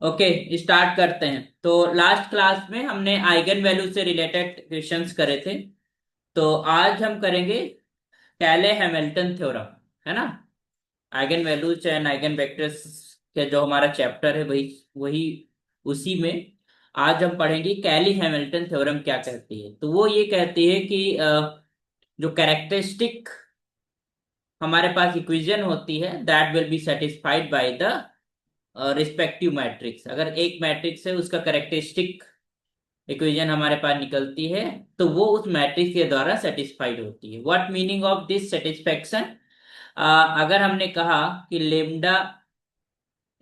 Okay, start करते हैं। तो लास्ट क्लास में हमने आइगन वैल्यू से रिलेटेड क्वेश्चंस करे थे। तो आज हम करेंगे कैले हैमिल्टन थ्योरम, है ना। Eigen values and eigen vectors का जो हमारा चैप्टर है वही वही उसी में आज हम पढ़ेंगे कैली हैमिल्टन थ्योरम क्या कहती है। तो वो ये कहती है कि जो कैरेक्टरिस्टिक हमारे पास इक्वेशन होती है that will be satisfied by the respective matrix. अगर एक मैट्रिक्स है उसका कैरेक्टरिस्टिक इक्वेशन हमारे पास निकलती है तो वो उस मैट्रिक्स के द्वारा सेटिस्फाइड होती है। What meaning of this satisfaction? अगर हमने कहा कि lambda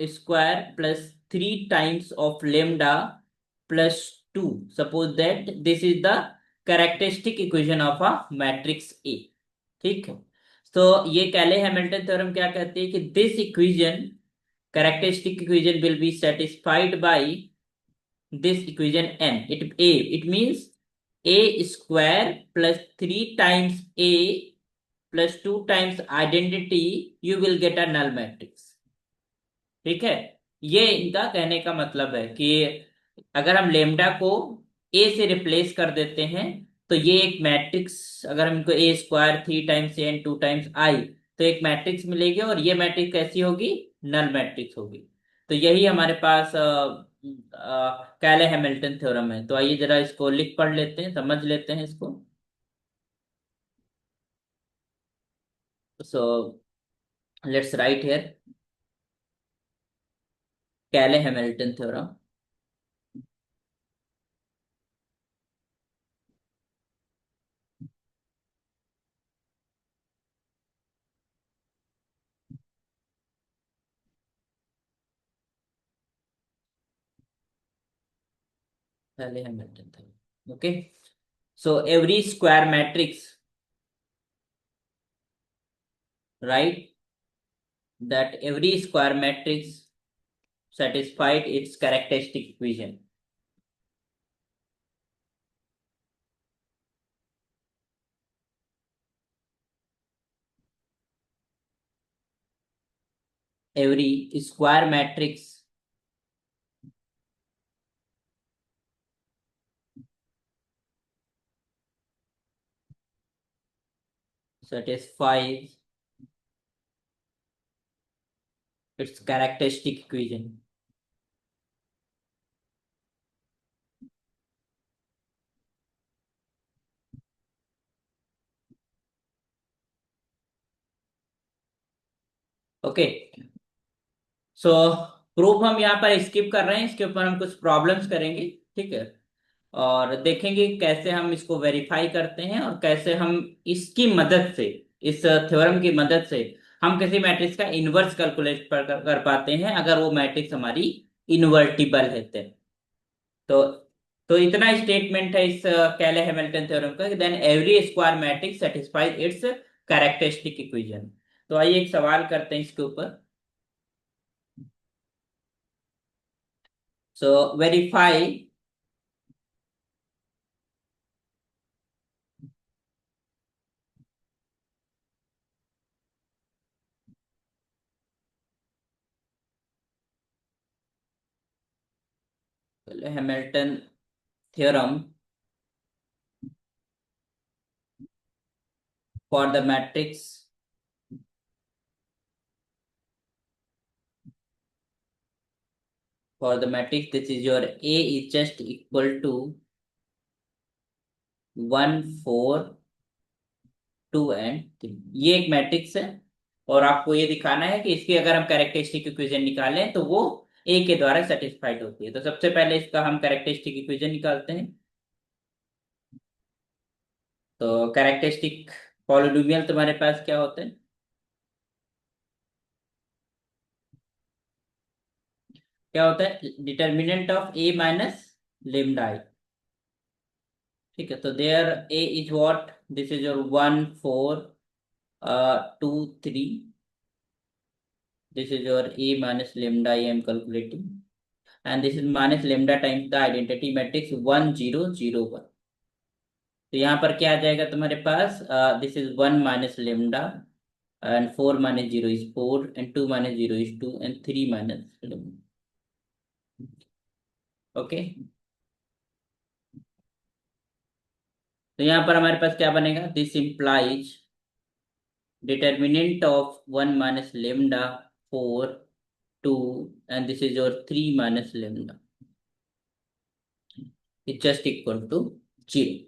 square plus 3 times of lambda plus 2, suppose that this is the characteristic equation of a matrix A. ठीक है। तो ये कैले हैमिल्टन थ्योरम क्या कहती है कि this equation, characteristic equation will be satisfied by this equation n. It means a square plus 3 times a plus 2 times identity, you will get a null matrix। ठीक है। ये इनका कहने का मतलब है कि अगर हम लेमडा को ए से रिप्लेस कर देते हैं तो ये एक मैट्रिक्स, अगर हमको a square 3 times n 2 times I, तो एक मैट्रिक्स मिलेगी और ये मैट्रिक्स कैसी होगी? नल मैट्रिक्स होगी। तो यही हमारे पास कैले हैमिल्टन थ्योरम है। तो आइए जरा इसको लिख पढ़ लेते हैं, समझ लेते हैं इसको। सो लेट्स राइट हियर कैले हैमिल्टन थ्योरम। कैले Hamilton theorem, okay. So every square matrix, right? That every square matrix satisfied its characteristic equation. Every square matrix satisfies its characteristic equation. Okay. So proof हम यहाँ पर skip कर रहे हैं, इसके ऊपर हम कुछ प्रॉब्लम्स करेंगे। ठीक है। और देखेंगे कैसे हम इसको वेरीफाई करते हैं और कैसे हम इसकी मदद से, इस थ्योरम की मदद से हम किसी मैट्रिक्स का इनवर्स कैलकुलेट कर पाते हैं अगर वो मैट्रिक्स हमारी इन्वर्टिबल है तो तो इतना स्टेटमेंट है इस कैले हैमिल्टन थ्योरम का कि then every square matrix satisfies its characteristic equation. तो आइए एक सवाल करते हैं इसके ऊपर। So verify Hamilton theorem for the matrix this is your A is just equal to 1 4 2 and 3। ये एक मैट्रिक्स है और आपको ये दिखाना है कि इसकी अगर हम कैरेक्टरिस्टिक इक्वेशन निकालें तो वो ए के द्वारा सेटिस्फाइड होती है। तो सबसे पहले इसका हम कैरेक्टरिस्टिक इक्वेशन निकालते हैं। तो कैरेक्टरिस्टिक पॉलिनोमियल तुम्हारे पास क्या होते हैं? क्या होता है? Determinant of A minus lambda I. ठीक है। तो there A is what? This is your 1 4 2 3। This is your A minus lambda I am calculating, and this is minus lambda times the identity matrix 1 0 0 1। तो यहाँ पर क्या आ जाएगा तुम्हारे पास? This is 1 minus lambda, and 4 minus 0 is 4, and 2 minus 0 is 2, and 3 minus lambda। Okay, तो यहाँ पर हमारे पास क्या बनेगा, this implies determinant of 1 minus lambda 4 2 and this is your 3 minus lambda is just equal to 0।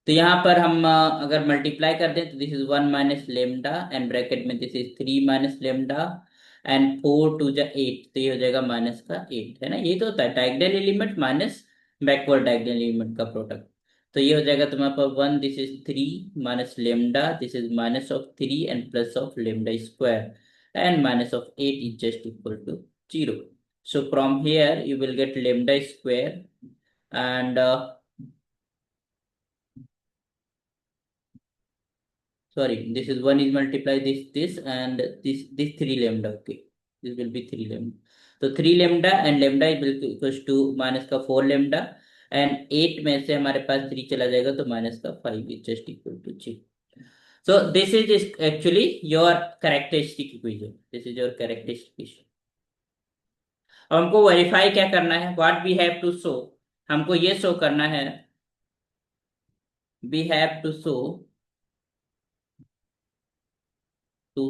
तो यहाँ पर हम अगर मल्टीप्लाई कर दें तो this is 1 minus lambda and bracket में this is 3 minus lambda and 4 to जा 8, तो ये हो जाएगा माइनस का 8, है ना। ये तो होता है diagonal element minus backward diagonal element का प्रोडक्ट। तो ये हो जाएगा तुम्हारे पास 1, this is 3 minus lambda, this is minus of 3 and plus of lambda square and minus of 8 is just equal to 0। So from here you will get lambda square and sorry, this is 1 is multiply this and this 3 lambda, okay, this will be 3 lambda। तो 3 lambda and lambda is equals to minus का 4 lambda and 8 में से हमारे पास 3 चला जाएगा तो minus का 5 is just equal to 0। so this is actually your characteristic equation, this is your characteristic equation। अब हमको वेरीफाई क्या करना है, what we have to show, हमको ये शो करना है, we have to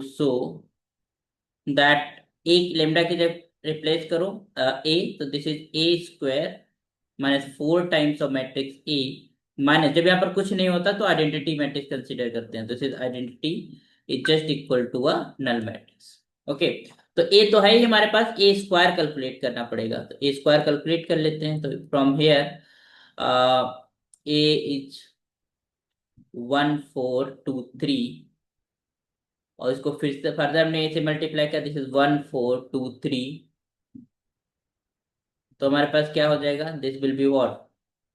show that एक लेमडा की जब रिप्लेस करो ए, तो this is A square minus 4 times of matrix A minus, जब यहाँ पर कुछ नहीं होता तो आइडेंटिटी मैट्रिक्स कंसीडर करते हैं, this is identity is just equal to a null matrix. Okay, तो ए तो है ही हमारे पास, ए स्क्वायर कैलकुलेट करना पड़ेगा, तो ए स्क्वायर कैलकुलेट कर लेते हैं। तो फ्रॉम हेयर ए इज 1423 और इसको फिर से फर्दर हमने इसे मल्टीप्लाई किया, दिस इज 1423, तो हमारे पास क्या हो जाएगा, this will be what,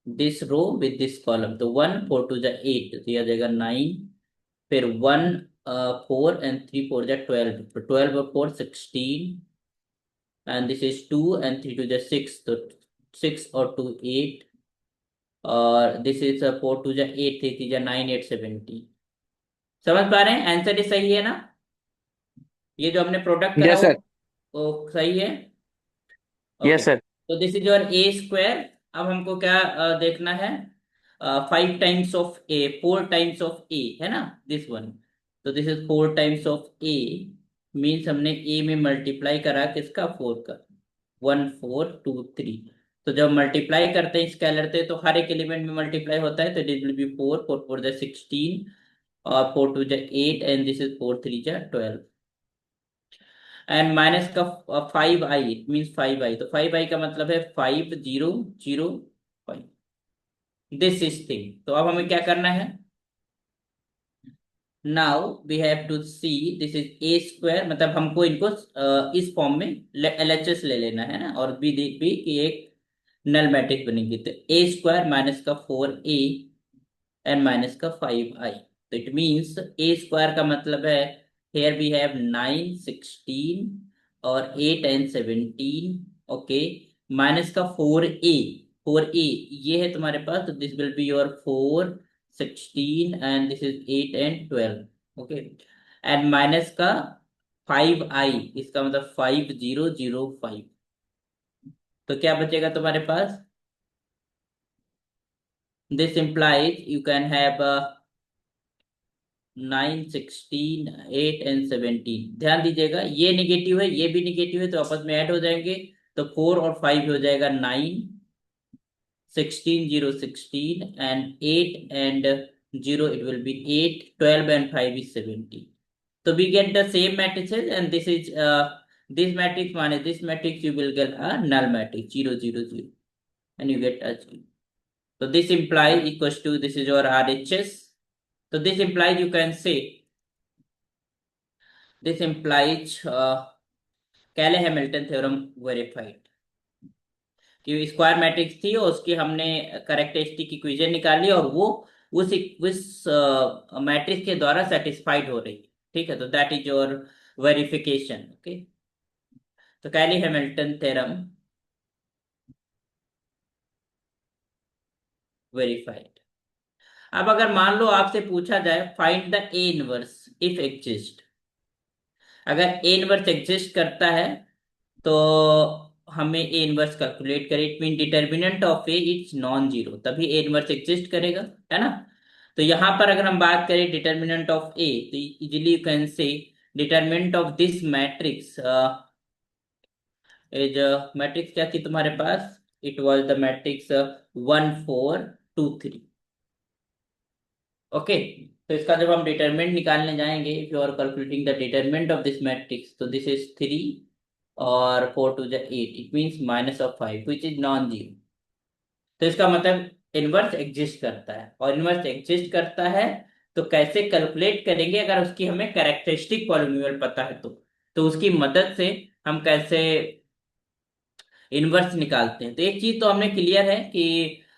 this row with this column, तो 1 4 2 जा 8, तो यह जाएगा 9, फिर 1 4 एंड 3 4 जा 12, तो 12 और 4 16 एंड दिस इज 2 एंड 3 2 जा 6, तो 6 और 2 8 और दिस इज 4 2 जा 8, 3 3 जा 9 8 17। समझ पा रहे हैं, आंसर ही सही है ना, ये जो हमने प्रोडक्ट करा यस सर। वो सही है। Okay, yes sir. तो this is your a square. अब हमको क्या देखना है, 5 times of a, 4 times of a, है ना दिस वन, तो this is 4 times of a, means हमने ए में मल्टीप्लाई करा किसका, 4 का, 1423। तो जब मल्टीप्लाई करते हैं स्केलर से तो हर एक एलिमेंट में मल्टीप्लाई होता है, तो दिस विल बी 4 4 4 जा 16 और 4 2 जा 8 एंड दिस इज 4 3 जा 12 एंड माइनस का 5i, इट मीन्स 5i, तो 5i का मतलब है 5005, दिस इज थिंग। तो अब हमें क्या करना है, now we have to see this is A square, मतलब हमको इनको इस फॉर्म में एलएचएस ले लेना है ना, और बी देख भी कि एक नल मैट्रिक्स बनेगी, तो ए स्क्वायर माइनस का 4a एंड माइनस का 5i, तो इट मीन्स ए स्क्वायर का मतलब है here we have 9 16 और 8 एंड 17, ओके, माइनस का 4a ये है तुम्हारे पास, तो this will be your 4 16 and this is 8 and 12, okay, and minus का 5i, इसका मतलब 5005, तो क्या बचेगा तुम्हारे पास, this implies you can have 9 16 8 and 17, ध्यान दीजिएगा ये निगेटिव है ये भी निगेटिव है, तो आपस में ऐड हो जाएंगे, तो 4 और 5 हो जाएगा 9 16 0 16 and 8 and 0 it will be 8 12 and 5 is 17। so we get the same matrices and this is this matrix minus this matrix, you will get a null matrix 0 0 0 and you get a 0। so this implies equals to, this is your RHS, so this implies you can say this implies कैले Hamilton theorem verified, कि square matrix थी और उसकी हमने characteristic equation निकाली और वो उस मैट्रिक्स के द्वारा सेटिस्फाइड हो रही है, ठीक है, तो that is your verification. Okay, तो कैली हैमिल्टन थ्योरम वेरीफाइड। अब अगर मान लो आपसे पूछा जाए find the A inverse if exist, अगर ए इनवर्स एग्जिस्ट करता है तो हमें ए इनवर्स कैलकुलेट करें, it mean determinant of A it's non zero, तभी ए इनवर्स एग्जिस्ट करेगा, है ना। तो यहाँ पर अगर हम बात करें डिटर्मिनेंट ऑफ ए, तो easily you can say determinant of this matrix is matrix क्या थी तुम्हारे पास, it was the matrix 1 4 2 3। Okay, तो इसका जब हम डिटरमिनेंट निकालने जाएंगे, if you are calculating the determinant of this matrix, तो दिस इज 3 और 4 to the 8, it means minus of 5 which is non zero. तो इसका मतलब इनवर्स एग्जिस्ट करता है, और इनवर्स एग्जिस्ट करता है तो कैसे कैलकुलेट करेंगे, अगर उसकी हमें कैरेक्टरिस्टिक पॉलिनोमियल पता है तो उसकी मदद से हम कैसे इनवर्स निकालते हैं। तो एक चीज तो हमने क्लियर है कि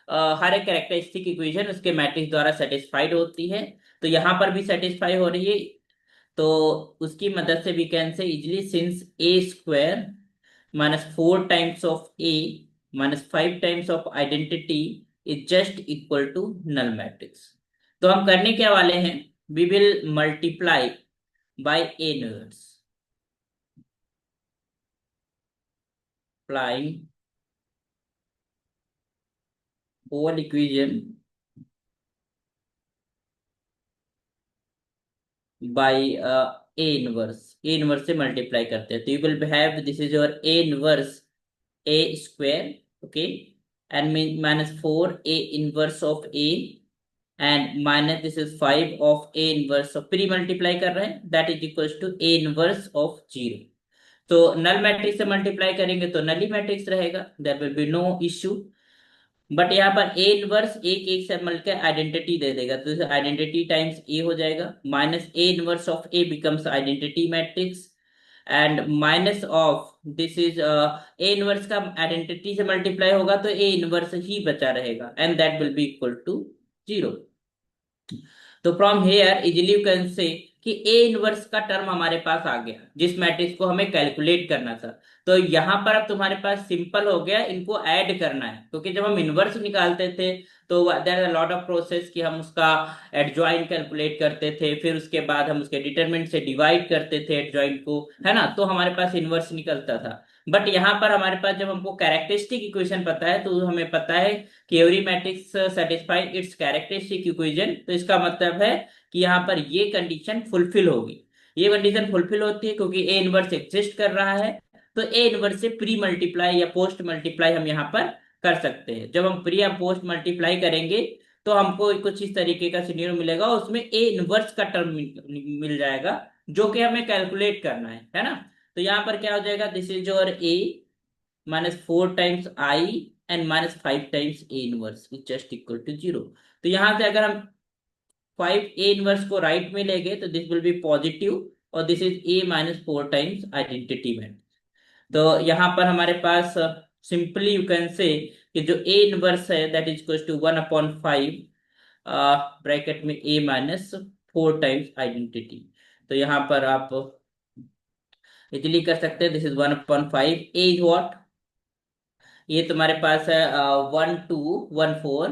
हर एक कैरेक्टरिस्टिक इक्वेशन उसके मैट्रिक्स द्वारा सेटिस्फाइड होती है, तो यहाँ पर भी सेटिस्फाई हो रही है। तो उसकी मदद से we can say easily, since A square minus 4 times of A minus 5 times of identity is just equal to null matrix. तो हम करने क्या वाले हैं, we will multiply by A inverse, applying whole equation by A inverse से multiply करते हैं, तो you will have this is your A inverse A square, okay, and mean minus 4 A inverse of A and minus this is 5 of A inverse of, pre multiply कर रहे हैं, that is equals to A inverse of zero. तो null matrix से multiply करेंगे तो नली matrix रहेगा, there will be no issue. But यहाँ पर ए इनवर्स एक एक से मिलकर आइडेंटिटी दे देगा, तो आइडेंटिटी टाइम्स ए हो जाएगा, minus a inverse of a becomes identity matrix, and minus of this is a inverse का आइडेंटिटी से मल्टीप्लाई होगा तो ए इनवर्स ही बचा रहेगा, and that will be equal to zero. तो from here easily you can say कि ए inverse का टर्म हमारे पास आ गया, जिस मैट्रिक्स को हमें कैलकुलेट करना था। तो यहां पर अब तुम्हारे पास सिंपल हो गया, इनको ऐड करना है, क्योंकि जब हम इनवर्स निकालते थे तो there is a lot of process कि हम उसका एडजॉइंट कैलकुलेट करते थे, फिर उसके बाद हम उसके डिटरमिनेंट से डिवाइड करते थे एडजॉइंट को, है ना, तो हमारे पास इनवर्स निकलता था। बट यहाँ पर हमारे पास जब हमको कैरेक्टरिस्टिक इक्वेशन पता है, तो हमें पता है कि every matrix satisfy it's characteristic equation, तो इसका मतलब है कि यहाँ पर ये कंडीशन फुलफिल होगी। ये कंडीशन फुलफिल होती है क्योंकि ए इनवर्स एग्जिस्ट कर रहा है, तो ए इनवर्स से प्री मल्टीप्लाई या पोस्ट मल्टीप्लाई हम यहाँ पर कर सकते हैं। जब हम प्री या पोस्ट मल्टीप्लाई करेंगे तो हमको कुछ इस तरीके का सिनेरियो मिलेगा, उसमें ए इनवर्स का टर्म मिल जाएगा, जो कि हमें कैलकुलेट करना है ना। तो यहाँ पर क्या हो जाएगा, this is your A minus 4 times I and minus 5 times A inverse is just equal to zero. तो यहां से अगर हम 5 ए इनवर्स को राइट में लेंगे तो दिस विल बी पॉजिटिव, और this is A minus 4 times identity में। तो यहाँ पर हमारे पास सिंपली यू कैन से कि जो ए इनवर्स है that is equal to 1/5 bracket में ए माइनस 4 टाइम्स आइडेंटिटी। तो यहाँ पर आप इजिली कर सकते हैं, this is 1/5, A is what, ये तुम्हारे पास है 1 2 1 4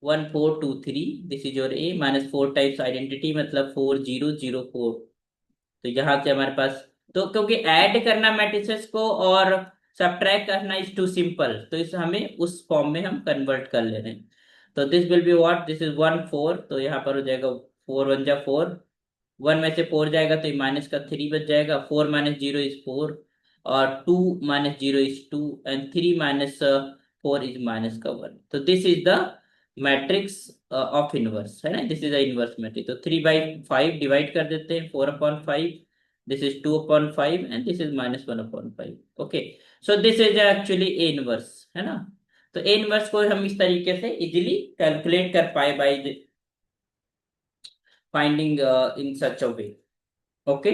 1 4 2 3, this is your A minus 4 types identity, मतलब 4004। तो यहाँ से हमारे पास, तो क्योंकि ऐड करना मैट्रिसेस को और सब्ट्रैक्ट करना इज टू सिंपल, तो इस हमें उस फॉर्म में हम कन्वर्ट कर ले रहे हैं। तो this will be what, this is 1 4, तो यहाँ पर हो जाएगा 4 1 जा 4, 1 में से 4 जाएगा तो ये माइनस का 3 बच जाएगा, 4 माइनस 0 इज 4, और 2 minus 0 is 2, and 3 minus 4 is minus का 1। तो this is the matrix of inverse, है ना, this is the inverse matrix. तो 3/5 डिवाइड कर देते हैं, 4/5, this is 2/5, and this is minus 1/5। Okay, so this is actually A inverse, है ना। तो ए इनवर्स को हम इस तरीके से इजिली कैलकुलेट कर पाए by finding in such a way. Okay,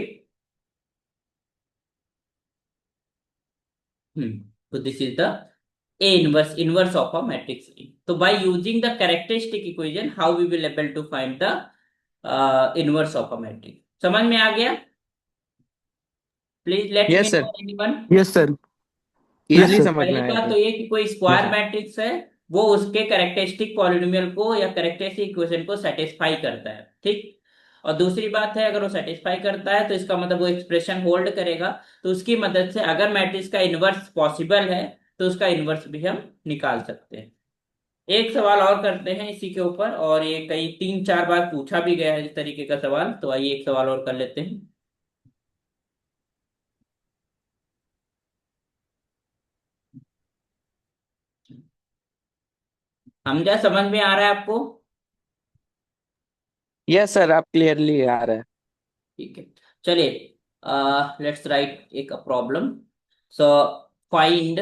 तो this is the A inverse of a matrix A. So by using the characteristic equation, how we will able to find the inverse of a matrix? समझ में आ गया? Please let me yes know sir. anyone. Yes sir. Yes easily sir. समझ में पहली आया बात sir. तो ये कि कोई यस स्क्वायर सर। मैट्रिक्स है, वो उसके कैरेक्टरिस्टिक पॉलिनोमियल को या कैरेक्टरिस्टिक इक्वेशन को सेटिस्फाई करता है, ठीक। और दूसरी बात है, अगर वो सेटिस्फाई करता है तो इसका मतलब वो एक्सप्रेशन होल्ड करेगा। तो उसकी मदद से अगर मैट्रिक्स का इन्वर्स पॉसिबल है तो उसका इन्वर्स भी हम निकाल सकते हैं। एक सवाल और करते हैं इसी के ऊपर, और ये कई 3-4 बार पूछा भी गया है इस तरीके का सवाल, तो आइए एक सवाल और कर लेते हैं। हमजा, समझ में आ रहा है आपको? यस सर, आप क्लियरली आ रहा है। ठीक है, चलिए, लेट्स राइट एक problem. So find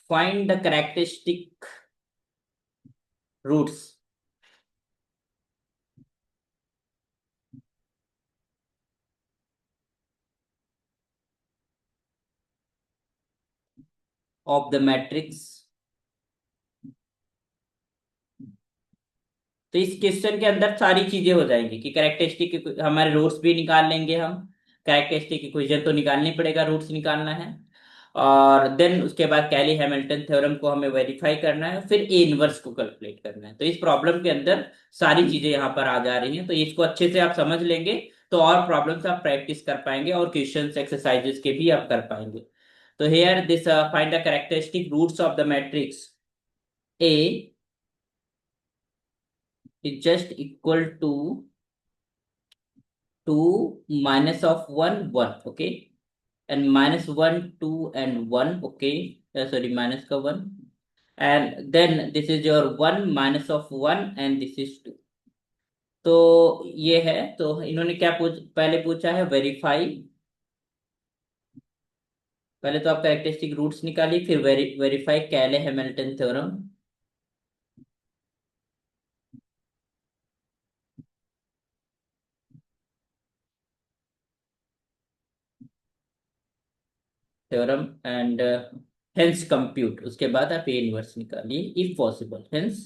find the characteristic roots of the matrix. तो इस क्वेश्चन के अंदर सारी चीजें हो जाएंगी कि कैरेक्टरिस्टिक हमारे रूट्स भी निकाल लेंगे हम। कैरेक्टरिस्टिक इक्वेशन तो निकालनी पड़ेगा, रूट्स निकालना है। और देन उसके बाद कैली हैमिल्टन थ्योरम को हमें वेरीफाई करना है, फिर ए इनवर्स को कैलकुलेट करना है। तो इस प्रॉब्लम के अंदर सारी चीजें यहाँ पर आ जा रही हैं, तो इसको अच्छे से आप समझ लेंगे तो और प्रॉब्लम्स आप प्रैक्टिस कर पाएंगे और क्वेश्चंस एक्सरसाइजेस के भी आप कर पाएंगे। तो here this find the characteristic roots of the matrix A is just equal to 2 minus of 1 1, okay, and minus 1 2 and 1, okay, sorry, minus का 1, and then this is your 1 minus of 1 and this is 2। तो ये है, तो इन्होंने क्या पहले पूछा है वेरीफाई। पहले तो आप कैरेक्टरिस्टिक रूट्स निकालिए, फिर वेरीफाई कैले Hamilton theorem. Theorem and hence compute, उसके बाद आप ए इनवर्स निकालिए इफ पॉसिबल, हेंस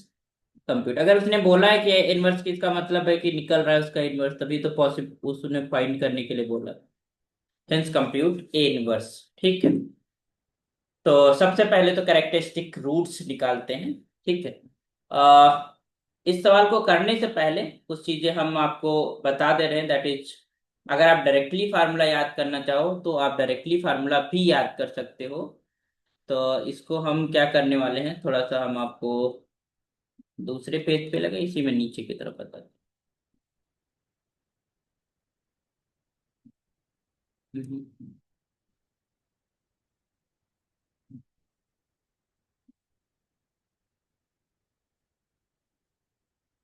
कंप्यूट। अगर उसने बोला है कि इनवर्स की, इसका मतलब है कि निकल रहा है उसका इनवर्स, तभी तो पॉसिबल उसने फाइंड करने के लिए बोला। Hence compute A inverse. ठीक है, तो सबसे पहले तो कैरेक्टरिस्टिक रूट्स निकालते हैं। ठीक है, इस सवाल को करने से पहले कुछ चीजें हम आपको बता दे रहे हैं, दैट इज, अगर आप डायरेक्टली फार्मूला याद करना चाहो तो आप डायरेक्टली फार्मूला भी याद कर सकते हो। तो इसको हम क्या करने वाले हैं, थोड़ा सा हम आपको दूसरे पेज पे लगे इसी में नीचे की तरफ बता दें।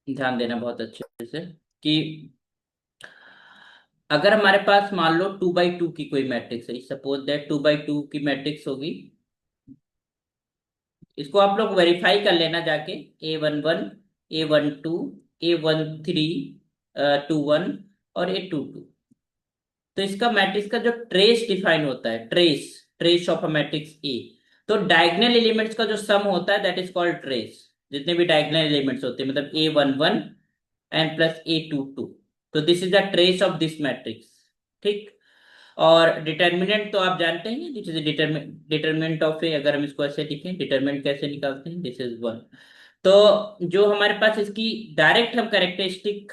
ध्यान देना बहुत अच्छे से कि अगर हमारे पास मान लो 2 by 2 की कोई मैट्रिक्स है, सपोज दैट 2 by 2 की मैट्रिक्स होगी। इसको आप लोग वेरीफाई कर लेना जाके, A11, A12, A13, 21 और A22। तो इसका मैट्रिक्स का जो ट्रेस डिफाइन होता है, trace trace of a matrix A, तो डायगोनल एलिमेंट्स का जो सम होता है दैट इज कॉल्ड ट्रेस। जितने भी डायगोनल एलिमेंट्स होते हैं, मतलब A11 एंड प्लस A22, तो this is the trace of this matrix. ठीक, और डिटर्मिनेंट तो आप जानते हैं, दिस इज डिटर्मिनेंट ऑफ ए। अगर हम इसको ऐसे लिखें, डिटर्मिनेंट कैसे निकालते हैं, दिस इज 1। तो जो हमारे पास इसकी डायरेक्ट हम कैरेक्टरिस्टिक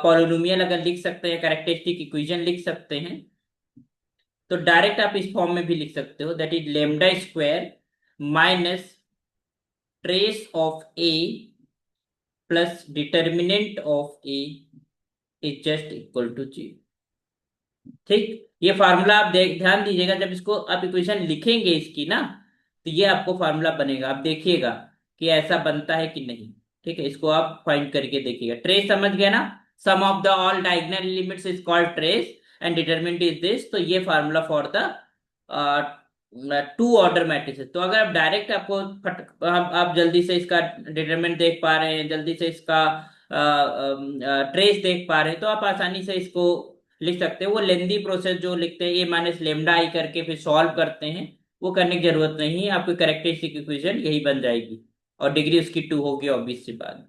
पॉलिनोमियल अगर लिख सकते हैं, कैरेक्टरिस्टिक इक्वेशन लिख सकते हैं, तो डायरेक्ट आप इस फॉर्म में भी लिख सकते हो, that is lambda square minus trace of A plus determinant of A is just equal to 0। ठीक, ये फार्मूला आप देख ध्यान दीजिएगा, जब इसको आप इक्वेशन लिखेंगे इसकी ना, तो ये आपको फार्मूला बनेगा, आप देखिएगा कि ऐसा बनता है कि नहीं। ठीक है, इसको आप फाइंड करके देखिएगा। ट्रेस समझ गए ना, sum of the all diagonal elements is called trace and determinant is this. तो ये formula for the two order matrices. तो अगर आप डायरेक्ट आपको आप जल्दी से इसका डिटरमिनेंट देख पा रहे हैं, जल्दी से इसका ट्रेस देख पा रहे हैं, तो आप आसानी से इसको लिख सकते हैं। वो लेंदी प्रोसेस जो लिखते हैं ए माइनस लेमडा आई करके फिर सॉल्व करते हैं, वो करने की जरूरत नहीं है। आपकी कैरेक्टरिस्टिक इक्वेशन यही बन जाएगी और डिग्री उसकी 2 होगी, ऑब्वियस सी बात।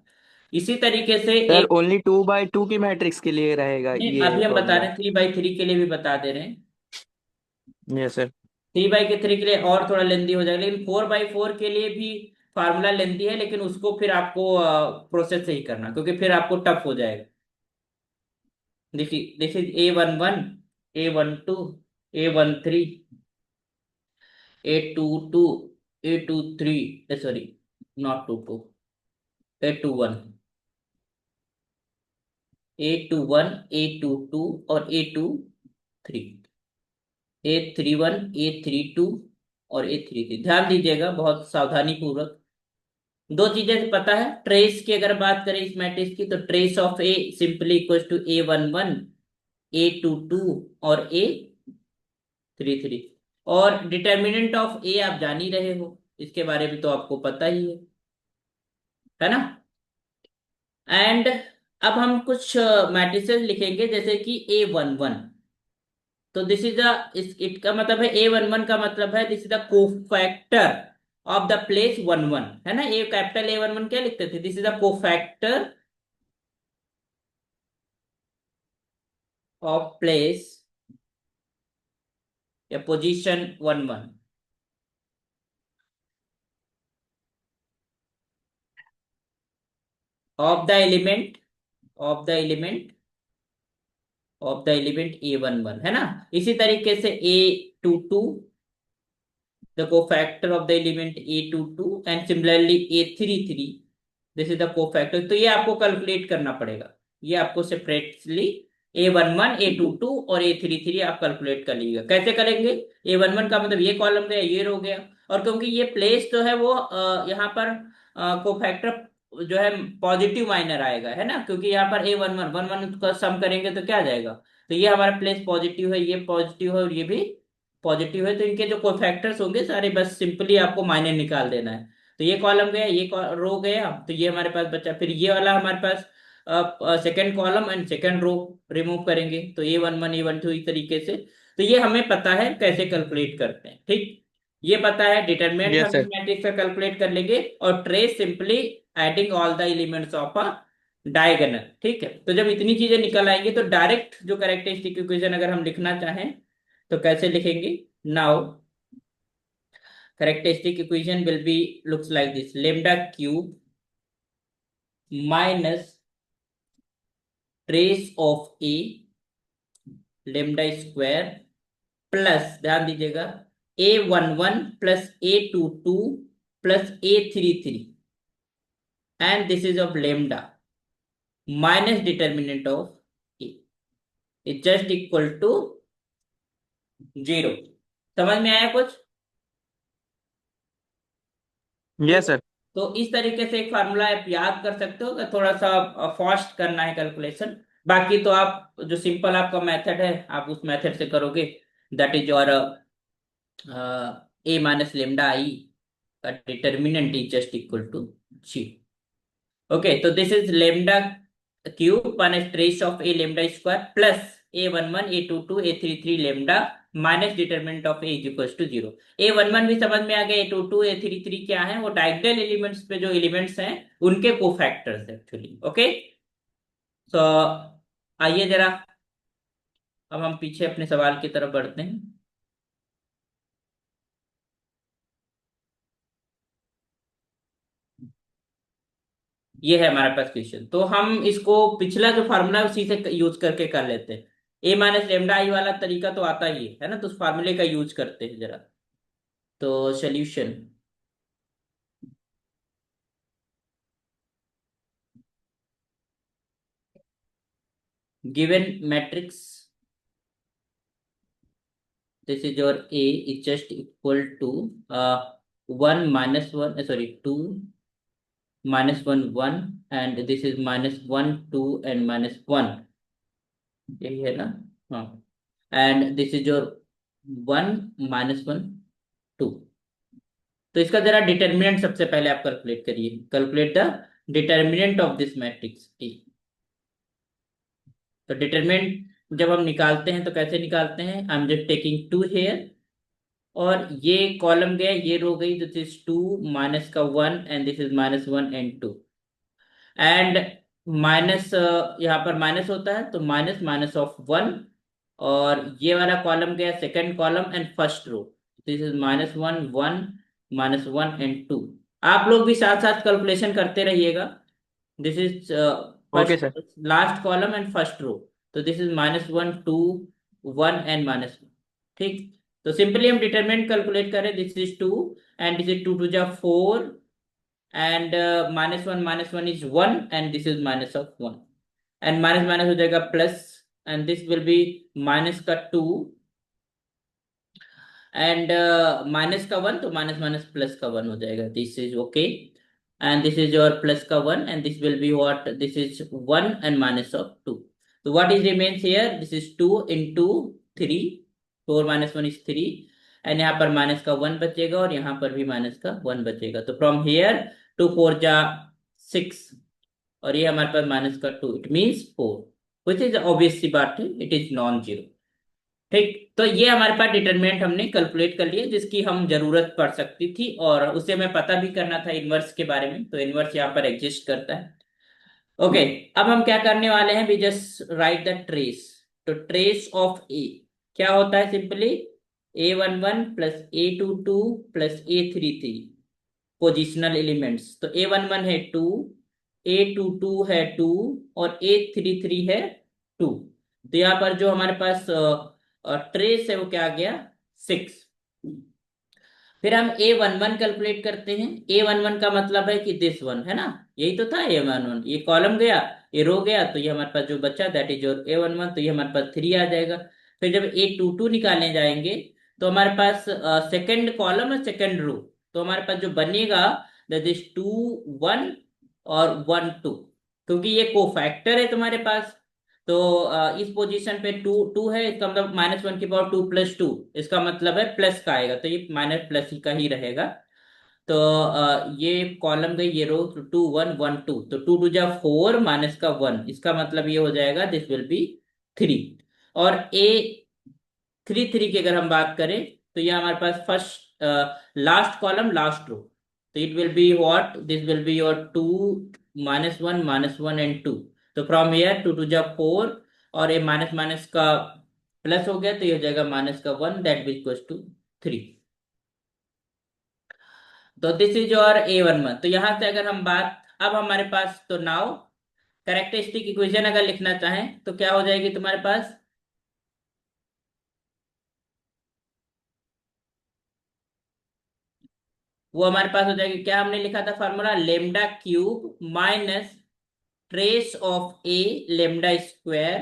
इसी तरीके से सर एक, ओनली 2 by 2 की मैट्रिक्स के लिए रहेगा नहीं, ये अभी हम बता रहे फॉर्मूला? हैं 3 by 3 के लिए भी बता दे रहे हैं। Yes sir. 3 by 3 के लिए और थोड़ा लेंदी हो जाएगा, लेकिन 4 by 4 के लिए भी फार्मूला लेंदी है, लेकिन उसको फिर आपको प्रोसेस से ही करना, क्योंकि फिर आपको टफ हो जाएगा। देखिए, this is A11, A12, A13, A22, A23, sorry, not 22, A21, A21, A22 और A23, A31, A32 और A33। ध्यान दीजिएगा बहुत सावधानी पूर्वक। दो चीजें तो पता है, ट्रेस की अगर बात करें इस मैट्रिक्स की, तो trace of A simply equal to A11, A22 और A33। और डिटर्मिनेंट ऑफ ए आप जान ही रहे हो, इसके बारे में तो आपको पता ही है ना। एंड अब हम कुछ मैट्रिसेस लिखेंगे, जैसे कि A11। तो दिस इज द, इस इट का मतलब है, A11 का मतलब है this is the cofactor of the place 11, है ना। ए कैपिटल A11 क्या लिखते थे, this is the cofactor of place या position 11 of the element, of the element of the element A11, है ना। इसी तरीके से A22, the cofactor of the element A22, and similarly A33, this is the cofactor। तो ये आपको calculate करना पड़ेगा, ये आपको सेपरेटली A11, A22 और A33 आप कैलकुलेट कर लीजिएगा। कैसे करेंगे, A11 का मतलब ये कॉलम गया, ये रो गया, और क्योंकि ये प्लेस जो है वो यहाँ पर कोफैक्टर जो है पॉजिटिव माइनर आएगा, है ना, क्योंकि यहाँ पर A11 11 का सम करेंगे तो क्या आ जाएगा। तो ये हमारा प्लेस पॉजिटिव है, ये पॉजिटिव है और ये भी पॉजिटिव है, तो इनके जो कोफैक्टर्स होंगे सारे, बस सिंपली आपको माइनर निकाल देना है। तो ये कॉलम गया, ये रो गया, तो ये हमारे पास बचा। फिर ये वाला हमारे पास second column and second row remove करेंगे, तो A11, A12 इस तरीके से। तो ये हमें पता है कैसे कैलकुलेट करते हैं, ठीक। ये पता है, डिटरमिनेंट यस हम इस सर। मैट्रिक्स का कैलकुलेट कर लेंगे, और trace simply adding all the elements of a diagonal, ठीक है। तो जब इतनी चीजें निकल आएंगी, तो डायरेक्ट जो कैरेक्टरिस्टिक इक्वेशन अगर हम लिखना चाहें तो कैसे लिखेंगे। Now characteristic equation will be looks like this: lambda cube minus trace of a lambda square plus, ध्यान दीजिएगा, A11 plus A22 plus A33, and this is of lambda minus determinant of a is just equal to 0। समझ में आया कुछ। Yes ठीक है, sir. तो इस तरीके से एक फार्मूला आप याद कर सकते हो, अगर थोड़ा सा फास्ट करना है कैलकुलेशन। बाकी तो आप जो सिंपल आपका मेथड है आप उस मेथड से करोगे, दैट इज योर A-λI का determinant is just equal to 0। Okay, तो this is lambda cube minus trace of A lambda square plus A11, A22, A33 lambda minus determinant of A is equal to 0। A11 भी समझ में आ गया, A22, A33 क्या है, वो diagonal elements पे जो एलिमेंट्स हैं उनके कोफैक्टर्स एक्चुअली। ओके, तो आइए जरा अब हम पीछे अपने सवाल की तरफ बढ़ते हैं। ये है हमारे पास क्वेश्चन, तो हम इसको पिछला जो फार्मूला है उसी से यूज करके कर लेते हैं। A-λI वाला तरीका तो आता ही है ना, तो उस फार्मूले का यूज करते हैं जरा। तो solution, given matrix, this is your A is just equal to 1 minus 1, sorry, 2 minus 1 1, and this is minus 1 2 and minus 1, यही है ना। हाँ, and this is your 1 minus 1 2। तो इसका जरा डिटर्मिनेंट सबसे पहले आप कैलकुलेट करिए, calculate the determinant of this matrix A. तो डिटर्मिनेंट जब हम निकालते हैं तो कैसे निकालते हैं, I am just taking 2 here, और ये कॉलम गया, ये रो गई, दिस इज 2 माइनस का 1 and this is minus 1 and 2, and minus यहाँ पर माइनस होता है तो माइनस माइनस ऑफ 1, और ये वाला कॉलम गया second column and first row, this is minus 1 1 minus 1 and 2, आप लोग भी साथ साथ कैलकुलेशन करते रहिएगा। This is okay first sir. Last column and first row. तो दिस इज -1 2 1 एंड -1। ठीक। तो सिंपली हम डिटरमिनेंट कैलकुलेट करें, this is 2 and this is 2 to जा 4 and -1 is 1 and this is minus of 1 and minus minus हो जाएगा plus and this will be minus का 2 and minus का 1 तो माइनस माइनस प्लस का 1 हो जाएगा। This is okay and this is your plus का 1 and this will be what, this is 1 and minus of 2। तो what is remains here, this is 2 into 3, 4 minus 1 is 3 and यहाँ पर minus का 1 बचेगा और यहाँ पर भी माइनस का 1 बचेगा। तो फ्रॉम हियर 2 4 जा 6 और ये हमारे पास माइनस का 2, it means 4, which is obvious सी बात है, इट इज नॉन जीरो। ठीक। तो ये हमारे पास डिटरमिनेंट हमने कैलकुलेट कर लिया जिसकी हम जरूरत पड़ सकती थी और उसे हमें पता भी करना था इनवर्स के बारे में, तो इनवर्स यहाँ पर एग्जिस्ट करता है। ओके। अब हम क्या करने वाले हैं, we just write the trace. तो ट्रेस ऑफ ए क्या होता है, simply A11 plus A22 plus A33 positional elements. तो A11 है 2, A22 है 2 और A33 है 2। तो यहाँ पर जो हमारे पास ट्रेस है वो क्या आ गया, 6। फिर हम A11 कैलकुलेट करते हैं। A11 का मतलब है कि दिस वन है ना, यही तो था A11, ये कॉलम गया, ये रो गया, तो ये हमारे पास जो बचा दैट इज योर A11, तो ये हमारे पास 3 आ जाएगा। फिर जब A22 निकालने जाएंगे तो हमारे पास सेकंड कॉलम है सेकंड रो, तो हमारे पास जो बनेगा दैट इज 2 1 और 1 2, क्योंकि ये कोफैक्टर है तुम्हारे पास। तो इस पोजीशन पे 2 2 है, इसका मतलब -1 की पावर 2 प्लस 2, इसका मतलब है प्लस का आएगा, तो ये माइनस प्लस ही का ही रहेगा। तो ये कॉलम गई, ये रो 2 1 1 2, तो 2 टू जा 4 माइनस का 1, इसका मतलब ये हो जाएगा दिस विल बी 3। और A33 की अगर हम बात करें तो ये हमारे पास first last column last row, तो it will be what, this will be your 2 -1 and 2। तो फ्रॉम हियर 2 टू जा 4 और ये माइनस माइनस का प्लस हो गया, तो ये हो जाएगा माइनस का 1 दैट विल इक्वल्स टू 3। तो दिस इज योर A11। तो यहां से अगर हम बात, अब हमारे पास तो नाउ कैरेक्टरिस्टिक इक्वेशन अगर लिखना चाहें तो क्या हो जाएगी तुम्हारे पास, वो हमारे पास हो जाएगी, क्या हमने लिखा था formula, lambda cube minus trace of A lambda square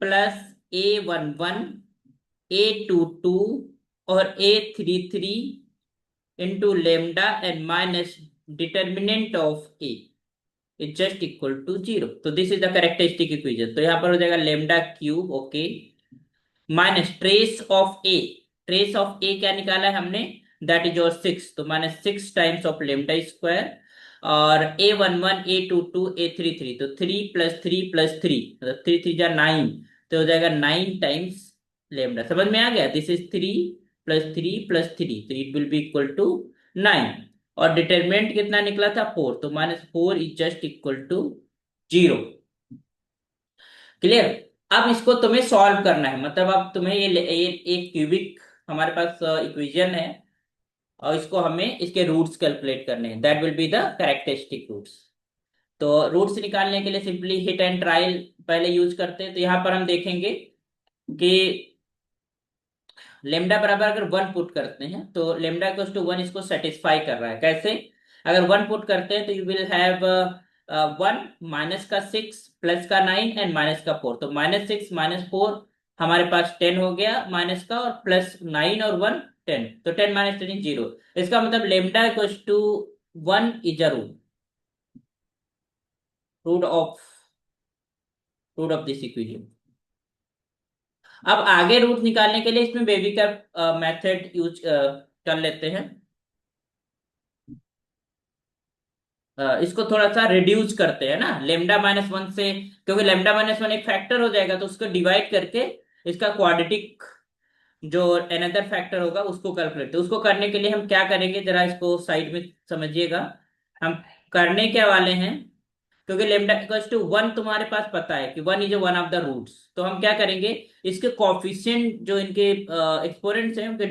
plus A11 A22 और A33 into lambda and minus determinant of A is just equal to 0। तो this is the characteristic equation. तो यहां पर हो जाएगा lambda cube, okay, minus trace of A, trace of A क्या निकाला है हमने, दैट इज योर 6, तो -6 टाइम्स ऑफ लेमडा स्क्वायर और A11 A22 A33, तो 3 प्लस 3 प्लस 3 मतलब 3 3 जा 9, तो हो जाएगा 9 टाइम्स लेमडा। समझ में आ गया, दिस इज 3 प्लस 3 प्लस 3, तो it will be equal to 9। और डिटरमिनेंट कितना निकला था 4, तो -4 is just equal to 0। Clear. अब इसको तुम्हें सॉल्व करना है, मतलब अब तुम्हें ये एक क्यूबिक हमारे पास इक्वेशन है और इसको हमें इसके रूट्स कैलकुलेट करने हैं, that will be the characteristic roots. तो रूट्स निकालने के लिए सिंपली हिट एंड ट्रायल पहले यूज करते हैं। तो यहां पर हम देखेंगे कि लेमडा बराबर अगर 1 पुट करते हैं तो लेमडा इक्वल्स टू 1 इसको सेटिस्फाई कर रहा है। कैसे, अगर 1 पुट करते हैं तो यू विल हैव 1 माइनस का 6 प्लस का 9 एंड माइनस का 4, तो -6 -4 हमारे पास 10 हो गया माइनस का, और प्लस 9 और 1 10, तो 10 माइनस 10 0। इसका मतलब lambda equals to 1 is a root of root of this equation. अब आगे रूट निकालने के लिए इसमें बेबी का मेथड यूज कर लेते हैं। इसको थोड़ा सा रिड्यूस करते हैं ना लेमडा -1 से, क्योंकि लेमडा -1 एक फैक्टर हो जाएगा, तो उसको डिवाइड करके इसका क्वाड्रेटिक जो अनदर फैक्टर होगा उसको कैलकुलेट, तो उसको करने के लिए हम क्या करेंगे, जरा इसको साइड में समझिएगा। हम करने क्या वाले हैं, क्योंकि लेमडा इक्वल्स टू वन तुम्हारे पास पता है कि one is one of the roots. तो हम क्या करेंगे, इसके कॉफिशिएंट जो इनके एक्सपोनेंट्स हैं उनके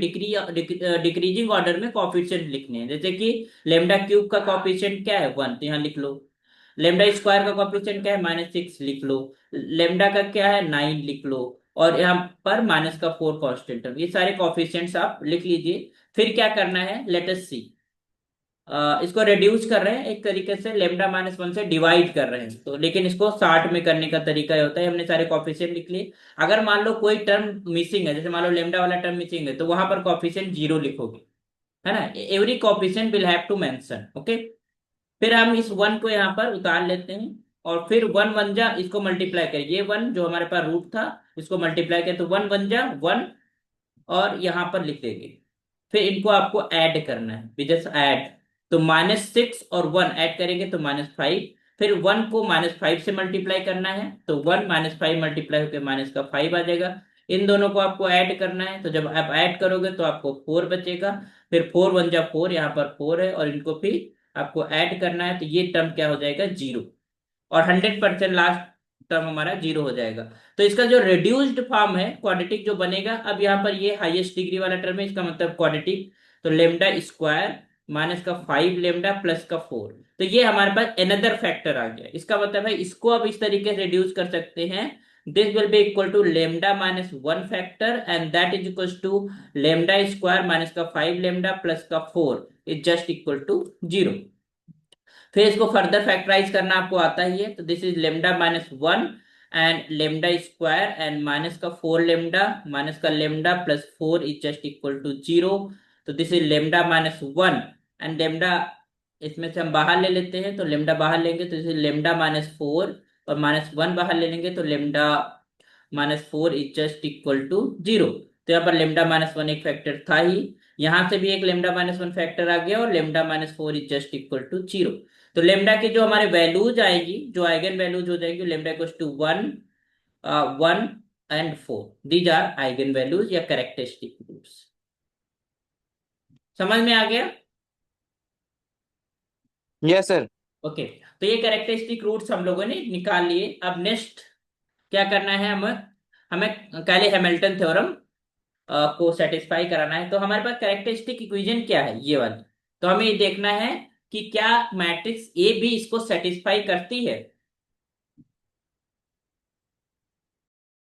डिक्रीजिंग ऑर्डर में कॉफिशिएंट लिखने हैं। जैसे कि लेमडा क्यूब का कॉफिशिएंट क्या है, वन, तो यहाँ लिख लो। लेमडा स्क्वायर का कॉफिशिएंट क्या है, -6, लिख लो। लेमडा का क्या है, 9, लिख लो। और यहाँ पर माइनस का 4 कांस्टेंट टर्म, ये सारे कॉफिशिएंट्स आप लिख लीजिए। फिर क्या करना है, लेट अस सी। इसको रिड्यूस कर रहे हैं एक तरीके से, लेमडा -1 से डिवाइड कर रहे हैं, तो लेकिन इसको 60 में करने का तरीका ये होता है। हमने सारे कॉफिशिएंट लिख लिए। अगर मान लो कोई टर्म मिसिंग है, जैसे मान लो लेमडा वाला टर्म मिसिंग है, तो वहां पर कॉफिशिएंट 0 लिखोगे, है ना। Every coefficient will have to mention, okay. फिर हम इस वन को यहाँ पर उतार लेते हैं, और फिर वन वन जा इसको मल्टीप्लाई करें, ये वन जो हमारे पास रूट था इसको मल्टीप्लाई करें, तो वन वन जा वन, और यहाँ पर लिख देंगे। फिर इनको आपको ऐड करना है, जस्ट ऐड। तो -6 और वन ऐड करेंगे तो -5। फिर वन को -5 से मल्टीप्लाई करना है, तो वन -5 मल्टीप्लाई होकर माइनस का 5 आ जाएगा। इन दोनों को आपको ऐड करना है, तो जब आप ऐड करोगे तो आपको 4 बचेगा। फिर 4 वन जा 4, यहाँ पर 4 है, और इनको फिर आपको ऐड करना है, तो ये टर्म क्या हो जाएगा, 0। और 100% लास्ट टर्म हमारा 0 हो जाएगा। तो इसका जो रिड्यूस्ड फॉर्म है क्वाड्रेटिक जो बनेगा, अब यहाँ पर ये हाईएस्ट डिग्री वाला टर्म है, इसका मतलब क्वाड्रेटिक। तो लेमडा स्क्वायर माइनस का 5 लेमडा प्लस का 4, तो ये हमारे पास एनदर फैक्टर आ गया। इसका मतलब है इसको अब इस तरीके से रिड्यूस कर सकते हैं, this will be equal to lambda -1 factor, and that is equal to lambda square minus का 5 लेमडा प्लस का 4 इज जस्ट इक्वल टू 0। फिर इसको फर्दर फैक्टराइज करना आपको आता ही है, तो this is lambda -1 and lambda square and minus का 4 लेमडा माइनस का lambda plus 4 is just equal to 0। तो this is lambda -1 and lambda, इसमें से हम बाहर ले लेते हैं, तो लेमडा बाहर लेंगे तो दिस इज लेमडा -4, और -1 बाहर ले लेंगे तो lambda -4 is just equal to 0। तो यहाँ पर लेमडा -1 एक फैक्टर था ही, यहां से भी एक लेमडा -1 फैक्टर आ गया, और lambda -4 is just equal to 0। तो लेमडा की जो हमारे वैल्यूज आएगी, जो आइगन वैल्यूज हो जाएगी, lambda equal to 1, 1 and 4, these are eigenvalues या कैरेक्टरिस्टिक रूट्स। समझ में आ गया? Yes sir. ओके। तो ये कैरेक्टरिस्टिक रूट्स हम लोगों ने निकाल लिए। अब नेक्स्ट क्या करना है, हमें हमें कैले हैमिल्टन थ्योरम को सेटिस्फाई कराना है। तो हमारे पास कैरेक्टरिस्टिक इक्वेशन क्या है, ये वाली। तो हमें ये देखना है कि क्या मैट्रिक्स ए भी इसको सेटिस्फाई करती है।